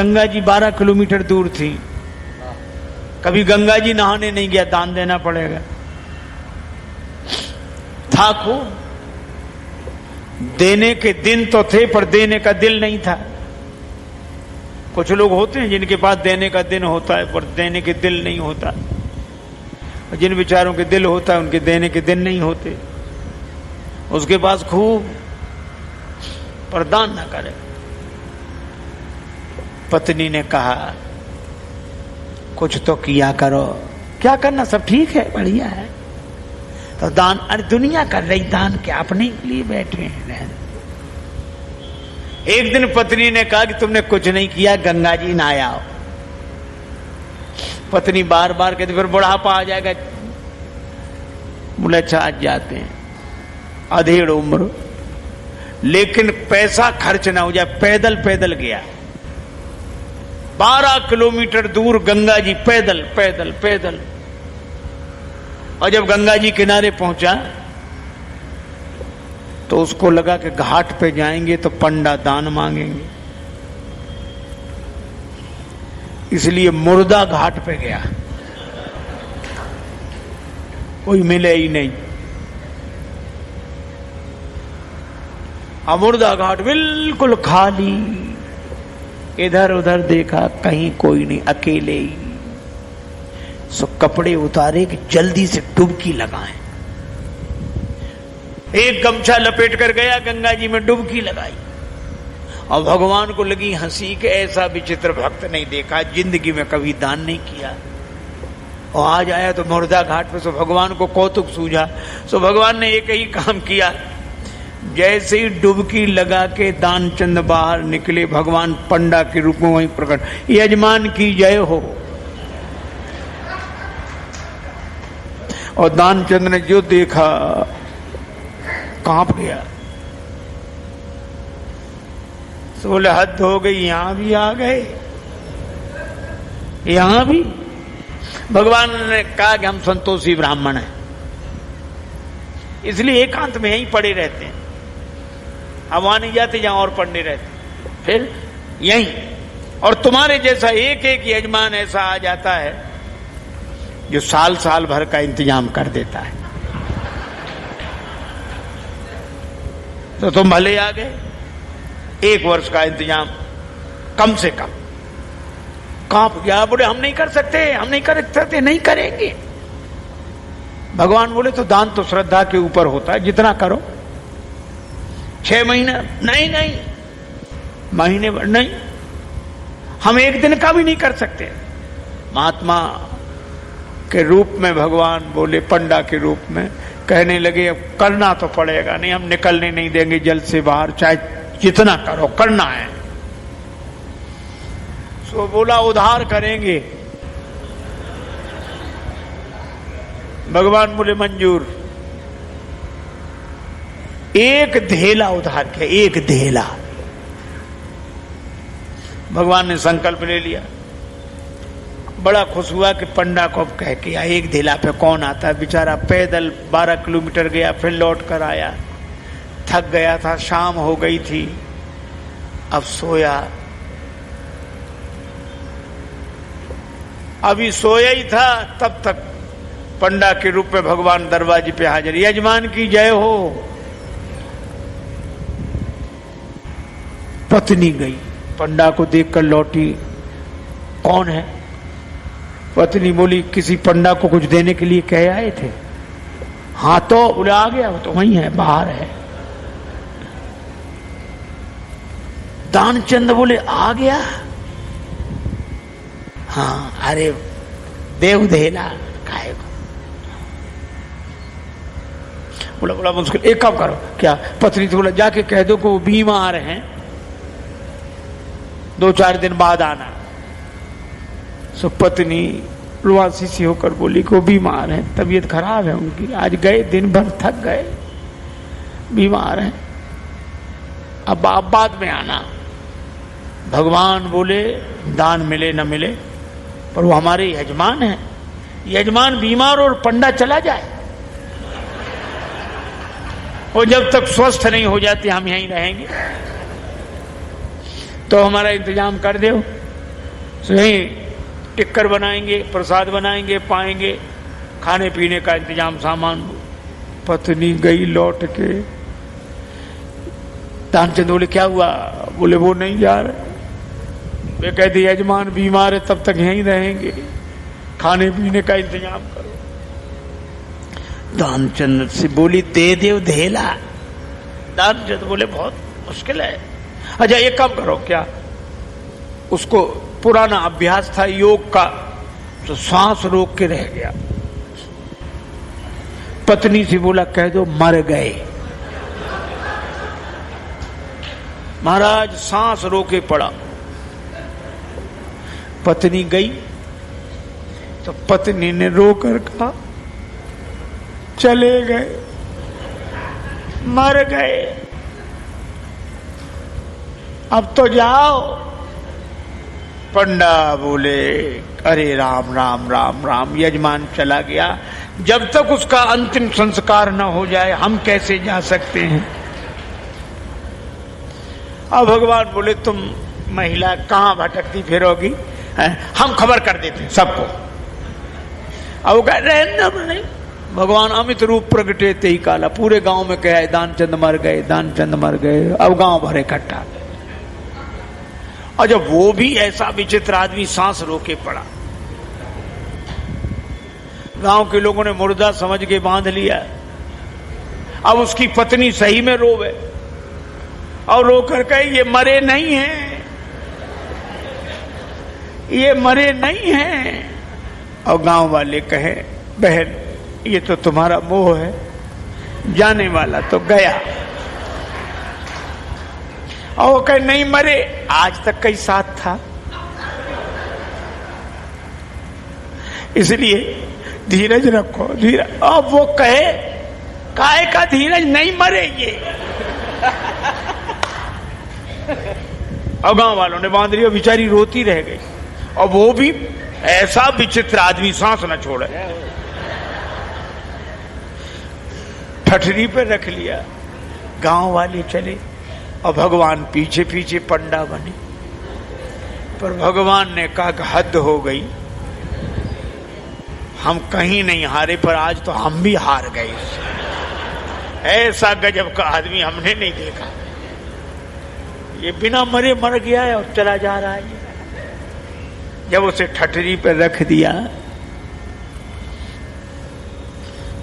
Ganga ji 12 kilometre दूर थी, कभी गंगा जी नहाने नहीं गया, दान देना पड़ेगा। था खूब, देने के दिन तो थे पर देने का दिल नहीं था। कुछ लोग होते हैं जिनके पास देने का दिन होता है पर देने के दिल नहीं होता, और जिन विचारों के दिल होता है उनके देने के दिन नहीं होते। उसके पास खूब पर दान ना करे। पत्नी ने कहा कुछ तो किया करो। क्या करना, सब ठीक है, बढ़िया है। तो दान, अरे दुनिया कर रही दान, क्या अपने लिए बैठे हैं। एक दिन पत्नी ने कहा कि तुमने कुछ नहीं किया, गंगा जी नहाया आओ। पत्नी बार बार कहती फिर बुढ़ापा आ जाएगा। बोले अच्छा आज जाते हैं, अधेड़ उम्र, लेकिन पैसा खर्च ना हो जाए। पैदल पैदल गया 12 किलोमीटर दूर गंगा जी, पैदल पैदल पैदल। और जब गंगा जी किनारे पहुंचा तो उसको लगा कि घाट पे जाएंगे तो पंडा दान मांगेंगे, इसलिए मुर्दा घाट पे गया। कोई मिले ही नहीं। मुर्दा घाट बिल्कुल खाली, इधर उधर देखा कहीं कोई नहीं, अकेले ही। सो कपड़े उतारे कि जल्दी से डुबकी लगाएं। एक गमछा लपेट कर गया गंगा जी में, डुबकी लगाई। और भगवान को लगी हंसी कि ऐसा विचित्र भक्त नहीं देखा, जिंदगी में कभी दान नहीं किया। और आज आया तो मुर्दा घाट पे। सो भगवान को कौतुक सूझा। सो भगवान ने एक ही काम किया, जैसे ही डुबकी लगा के दानचंद बाहर निकले, भगवान पंडा के रूप में वहीं प्रकट, यजमान की जय हो। और दानचंद ने जो देखा कांप गया। तो बोले हद हो गई, यहां भी आ गए, यहां भी। भगवान ने कहा कि हम संतोषी ब्राह्मण हैं, इसलिए एकांत में यहीं पड़े रहते हैं। अब वहां नहीं जाते जहां और पढ़ने रहते, फिर यहीं। और तुम्हारे जैसा एक एक यजमान ऐसा आ जाता है जो साल साल भर का इंतजाम कर देता है। तो तुम भले आ गए, 1 वर्ष का इंतजाम कम से कम। कांप गया, बोले हम नहीं कर सकते, हम नहीं कर सकते, नहीं करेंगे। भगवान बोले तो दान तो श्रद्धा के ऊपर होता है, जितना करो। 6 महीने नहीं, नहीं महीने भर नहीं, हम 1 दिन का भी नहीं कर सकते। महात्मा के रूप में भगवान बोले, पंडा के रूप में कहने लगे अब करना तो पड़ेगा, नहीं हम निकलने नहीं देंगे जल से बाहर, चाहे जितना करो करना है। सो बोला उधार करेंगे। भगवान बोले मंजूर। 1 धेला उधार किया, 1 धेला। भगवान ने संकल्प ले लिया। बड़ा खुश हुआ कि पंडा को अब कह के 1 धेला पे कौन आता है। बेचारा पैदल 12 किलोमीटर गया, फिर लौट कर आया, थक गया था, शाम हो गई थी, अब सोया। अभी सोया ही था तब तक पंडा के रूप में भगवान दरवाजे पे हाजिर, यजमान की जय हो। पत्नी गई, पंडा को देखकर लौटी, कौन है? पत्नी बोली किसी पंडा को कुछ देने के लिए कह आए थे। हाँ तो बोले आ गया, वो तो वहीं है, बाहर है। दानचंद बोले आ गया? हाँ, अरे देव धेला खाए को। बोला मुश्किल, एक काम करो। क्या? पत्नी से बोला जाके कह दो कि वो बीमार हैं, 2-4 दिन बाद आना। सो पत्नी रुआसी सी होकर बोली कि वो बीमार है, तबीयत खराब है उनकी, आज गए दिन भर थक गए, बीमार है, अब आप बाद में आना। भगवान बोले दान मिले न मिले पर वो हमारे यजमान हैं, यजमान बीमार और पंडा चला जाए, वो जब तक स्वस्थ नहीं हो जाते हम यहीं रहेंगे, तो हमारा इंतजाम कर दो। यही टिक्कर बनाएंगे, प्रसाद बनाएंगे, पाएंगे, खाने पीने का इंतजाम, सामान। पत्नी गई लौट के, दानचंद बोले क्या हुआ? बोले वो नहीं जा रहे। वे कहती यजमान बीमार है, तब तक यहीं रहेंगे, खाने पीने का इंतजाम करो। दानचंद से बोली दे देव धेला। दानचंद बोले बहुत मुश्किल है। अच्छा एक काम करो, क्या उसको पुराना अभ्यास था योग का, तो सांस रोक के रह गया। पत्नी से बोला कह दो मर गए। महाराज सांस रोके पड़ा। पत्नी गई तो पत्नी ने रोकर कहा चले गए, मर गए, अब तो जाओ। पंडा बोले अरे राम राम राम राम, यजमान चला गया, जब तक उसका अंतिम संस्कार न हो जाए हम कैसे जा सकते हैं। अब भगवान बोले तुम महिला कहां भटकती फिरोगी, हम खबर कर देते हैं सबको। अब वो कह रहे नहीं, भगवान अमित रूप प्रगटे ते ही काला, पूरे गांव में कहा दानचंद मर गए, दानचंद मर गए। अब गांव भर इकट्ठा। और जब वो भी ऐसा विचित्र आदमी सांस रोके पड़ा, गांव के लोगों ने मुर्दा समझ के बांध लिया। अब उसकी पत्नी सही में रोवे और रोकर कहे ये मरे नहीं हैं, ये मरे नहीं हैं। और गांव वाले कहे बहन ये तो तुम्हारा मोह है, जाने वाला तो गया। और वो कहे नहीं मरे, आज तक कई साथ था, इसलिए धीरज रखो, धीरज। अब वो कहे काहे का धीरज, नहीं मरे ये। और गांव वालों ने बांध लिया, बेचारी रोती रह गई। और वो भी ऐसा विचित्र आदमी सांस न छोड़े, ठठरी पे रख लिया। गांव वाले चले और भगवान पीछे पीछे पंडा बने। पर भगवान ने कहा कि हद हो गई, हम कहीं नहीं हारे पर आज तो हम भी हार गए। ऐसा गजब का आदमी हमने नहीं देखा, ये बिना मरे मर गया है और चला जा रहा है। जब उसे ठठरी पर रख दिया,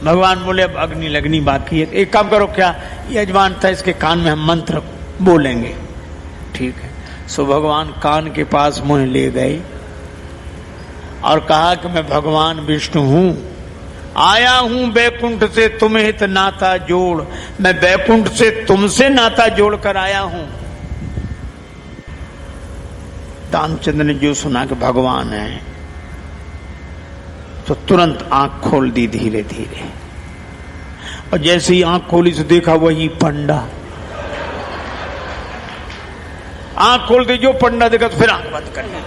भगवान बोले अब अग्नि लगनी बाकी है, एक काम करो, क्या यजमान था इसके कान में हम मंत्र बोलेंगे, ठीक है। सो भगवान कान के पास मुंह ले गए और कहा कि मैं भगवान विष्णु हूं, आया हूं बैकुंठ से तुम्हें हित नाता जोड़, मैं बैकुंठ से तुमसे नाता जोड़कर आया हूं। दानचंद ने जो सुना कि भगवान है तो तुरंत आंख खोल दी धीरे धीरे, और जैसे ही आंख खोली तो देखा वही पंडा। आंख खोल दी, जो पंडा देखा तो फिर आंख बंद कर ली।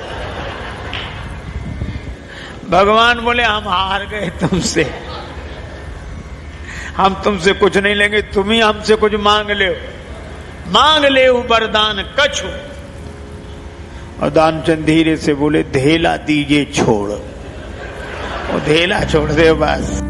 भगवान बोले हम हार गए तुमसे, हम तुमसे कुछ नहीं लेंगे, तुम ही हमसे कुछ मांग ले वरदान कछु। और दानचंद धीरे से बोले धेला दीजिए छोड़, वो धेला छोड़ दे बस।